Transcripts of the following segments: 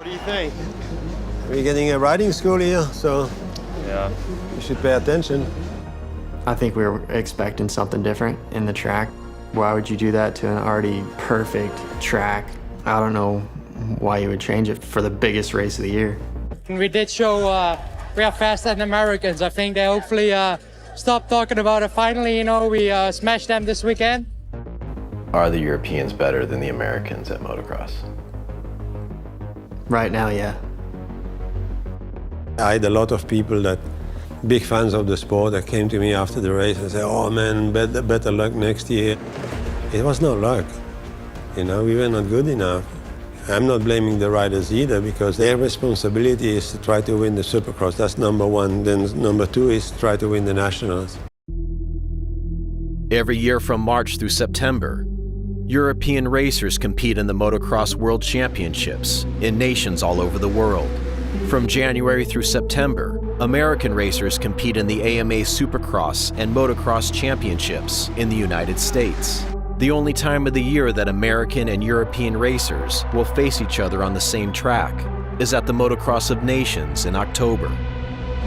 What do you think? We're getting a riding school here, so yeah, you should pay attention. I think we were expecting something different in the track. Why would you do that to an already perfect track? I don't know why you would change it for the biggest race of the year. We did show we are faster than Americans. I think they hopefully stop talking about it. Finally, you know, we smashed them this weekend. Are the Europeans better than the Americans at motocross? Right now, yeah. I had a lot of people that, big fans of the sport, that came to me after the race and said, oh man, better luck next year. It was no luck. You know, we were not good enough. I'm not blaming the riders either, because their responsibility is to try to win the Supercross. That's number one. Then number two is try to win the Nationals. Every year from March through September, European racers compete in the Motocross World Championships in nations all over the world. From January through September, American racers compete in the AMA Supercross and Motocross Championships in the United States. The only time of the year that American and European racers will face each other on the same track is at the Motocross of Nations in October.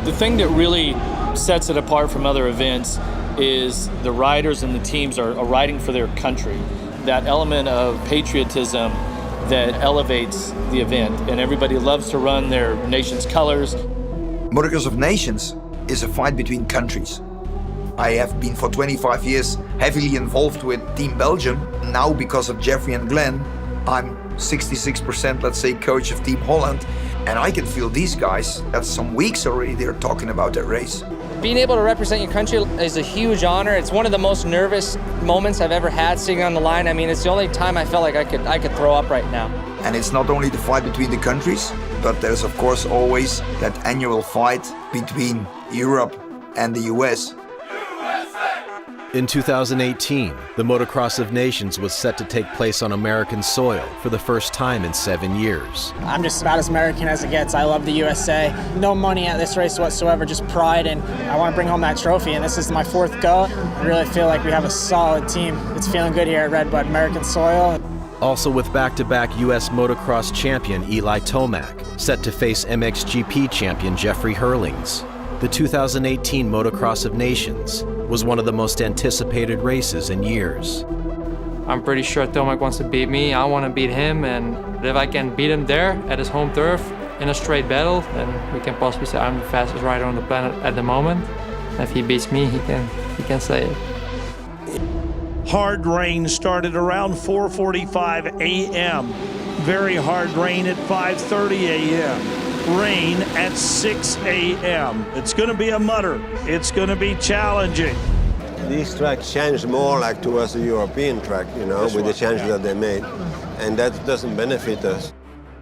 The thing that really sets it apart from other events is the riders and the teams are riding for their country. That element of patriotism that elevates the event, and everybody loves to run their nation's colors. Motocross of Nations is a fight between countries. I have been for 25 years heavily involved with Team Belgium. Now, because of Jeffrey and Glenn, I'm 66%, let's say, coach of Team Holland. And I can feel these guys, that's some weeks already, they're talking about that race. Being able to represent your country is a huge honor. It's one of the most nervous moments I've ever had sitting on the line. I mean, it's the only time I felt like I could throw up right now. And it's not only the fight between the countries, but there's of course always that annual fight between Europe and the US. In 2018, the Motocross of Nations was set to take place on American soil for the first time in 7 years. I'm just about as American as it gets. I love the USA. No money at this race whatsoever, just pride, and I want to bring home that trophy, and this is my 4th go. I really feel like we have a solid team. It's feeling good here at RedBud, American soil. Also with back-to-back U.S. motocross champion Eli Tomac, set to face MXGP champion Jeffrey Herlings. The 2018 Motocross of Nations was one of the most anticipated races in years. I'm pretty sure Tomac wants to beat me. I want to beat him, and if I can beat him there at his home turf in a straight battle, then we can possibly say I'm the fastest rider on the planet at the moment. If he beats me, he can say it. Hard rain started around 4:45 a.m. Very hard rain at 5:30 a.m. Rain at 6 a.m. It's going to be a mutter. It's going to be challenging. These tracks change more like towards the European track, you know, with the changes that they made. And that doesn't benefit us.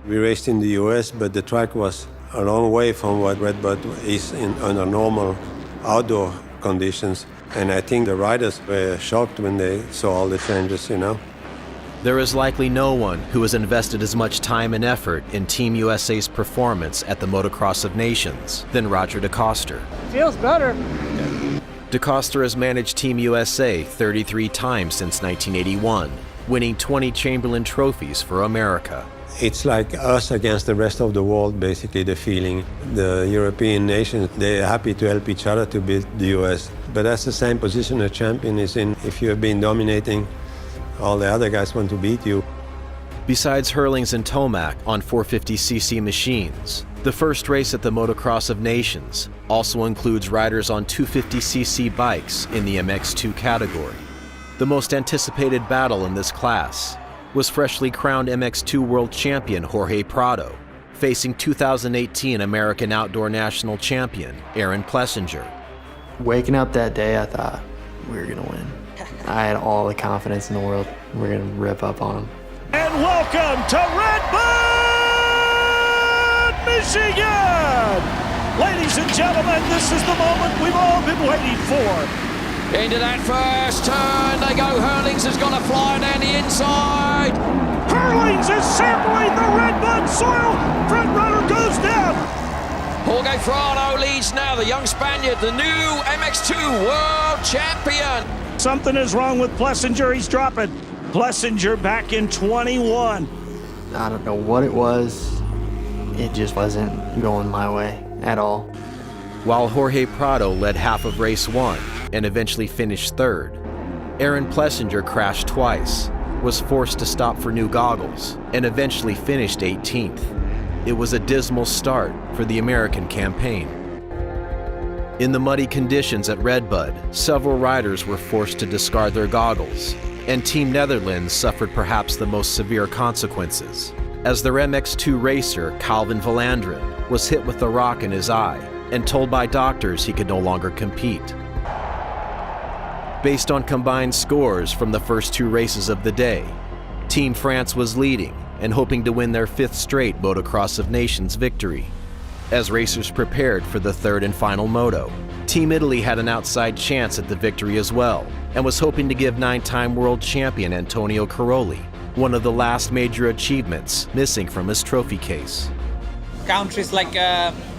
We raced in the US, but the track was a long way from what RedBud is under normal outdoor conditions. And I think the riders were shocked when they saw all the changes, you know. There is likely no one who has invested as much time and effort in Team USA's performance at the Motocross of Nations than Roger DeCoster. Feels better. DeCoster has managed Team USA 33 times since 1981, winning 20 Chamberlain trophies for America. It's like us against the rest of the world, basically, the feeling. The European nations, they're happy to help each other to beat the US. But that's the same position a champion is in. If you have been dominating, all the other guys want to beat you. Besides Herlings and Tomac on 450cc machines, the first race at the Motocross of Nations also includes riders on 250cc bikes in the MX2 category. The most anticipated battle in this class was freshly crowned MX2 World Champion Jorge Prado, facing 2018 American Outdoor National Champion Aaron Plessinger. Waking up that day, I thought we were going to win. I had all the confidence in the world. We're going to rip up on them. And welcome to RedBud, Michigan! Ladies and gentlemen, this is the moment we've all been waiting for. Into that first turn, they go. Herlings has got a fly down the inside. Herlings is sampling the RedBud soil. Front runner goes down. Jorge Prado leads now, the young Spaniard, the new MX2 World Champion. Something is wrong with Plessinger. He's dropping. Plessinger back in 21. I don't know what it was. it just wasn't going my way at all. While Jorge Prado led half of race 1 and eventually finished 3rd, Aaron Plessinger crashed twice, was forced to stop for new goggles, and eventually finished 18th. It was a dismal start for the American campaign. In the muddy conditions at RedBud, several riders were forced to discard their goggles, and Team Netherlands suffered perhaps the most severe consequences, as their MX2 racer, Calvin Valandren, was hit with a rock in his eye and told by doctors he could no longer compete. Based on combined scores from the first 2 races of the day, Team France was leading and hoping to win their 5th straight Motocross of Nations victory. As racers prepared for the 3rd and final moto, Team Italy had an outside chance at the victory as well, and was hoping to give 9-time world champion Antonio Caroli one of the last major achievements missing from his trophy case. Countries like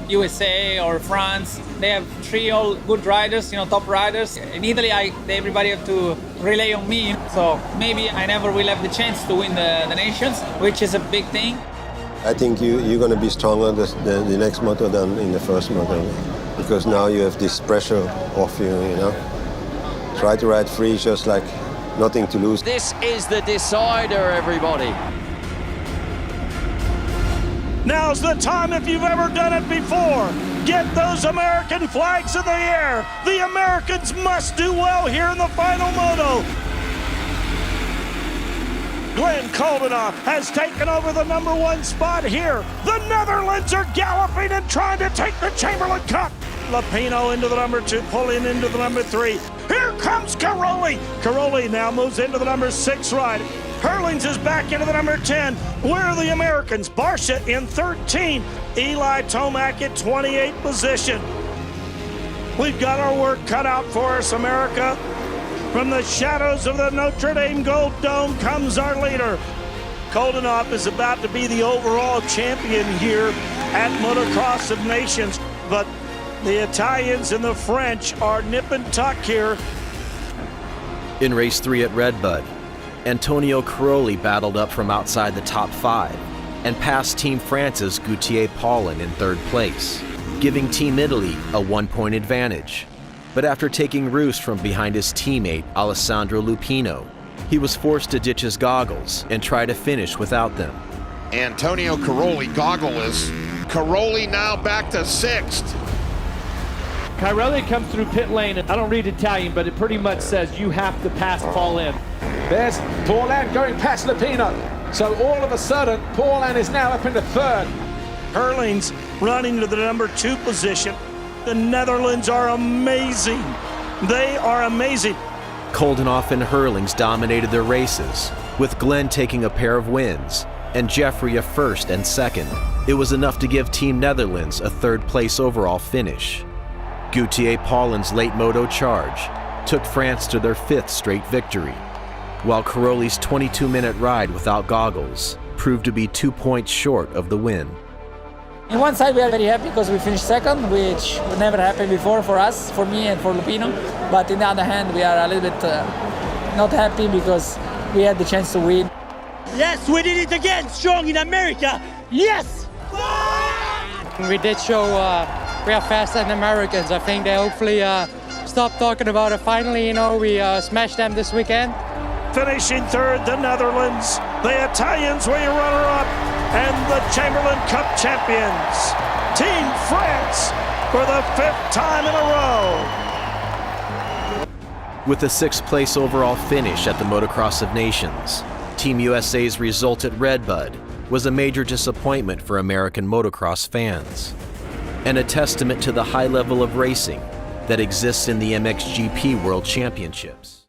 USA or France, they have 3 all good riders, top riders. In Italy, everybody have to rely on me, so maybe I never will have the chance to win the nations, which is a big thing. I think you're going to be stronger the next moto than in the first moto, because now you have this pressure off you, Try to ride free, just like nothing to lose. This is the decider, everybody. Now's the time if you've ever done it before. Get those American flags in the air. The Americans must do well here in the final moto. Glenn Koldenoff has taken over the #1 spot here. The Netherlands are galloping and trying to take the Chamberlain Cup. Lapino into the #2, pulling into the #3. Here comes Caroli. Caroli now moves into the #6 ride. Herlings is back into the #10. Where are the Americans? Barsha in 13. Eli Tomac at 28th position. We've got our work cut out for us, America. From the shadows of the Notre Dame Gold Dome comes our leader. Koldenoff is about to be the overall champion here at Motocross of Nations, but the Italians and the French are nip and tuck here. In race 3 at RedBud, Antonio Caroli battled up from outside the top 5 and passed Team France's Gauthier Paulin in 3rd place, giving Team Italy a 1-point advantage. But after taking roost from behind his teammate Alessandro Lupino, he was forced to ditch his goggles and try to finish without them. Antonio Caroli goggleless. Caroli now back to 6th. Caroli comes through pit lane, and I don't read Italian, but it pretty much says you have to pass Paulin. There's Paulin going past Lupino. So all of a sudden, Paulin is now up into 3rd. Herlings running to the #2 position. The Netherlands are amazing. They are amazing. Koldenoff and Herlings dominated their races, with Glenn taking a pair of wins and Jeffrey a 1st and 2nd. It was enough to give Team Netherlands a 3rd place overall finish. Gauthier Paulin's late moto charge took France to their 5th straight victory, while Caroli's 22-minute ride without goggles proved to be 2 points short of the win. On one side, we are very happy because we finished 2nd, which never happened before for us, for me and for Lupino. But on the other hand, we are a little bit not happy because we had the chance to win. Yes, we did it again, strong in America. Yes! We did show we are faster than Americans. I think they hopefully stop talking about it. Finally, we smashed them this weekend. Finishing 3rd, the Netherlands. The Italians were your runner-up, and the Chamberlain Cup champions. Team France for the 5th time in a row. With a 6th place overall finish at the Motocross of Nations, Team USA's result at RedBud was a major disappointment for American motocross fans, and a testament to the high level of racing that exists in the MXGP World Championships.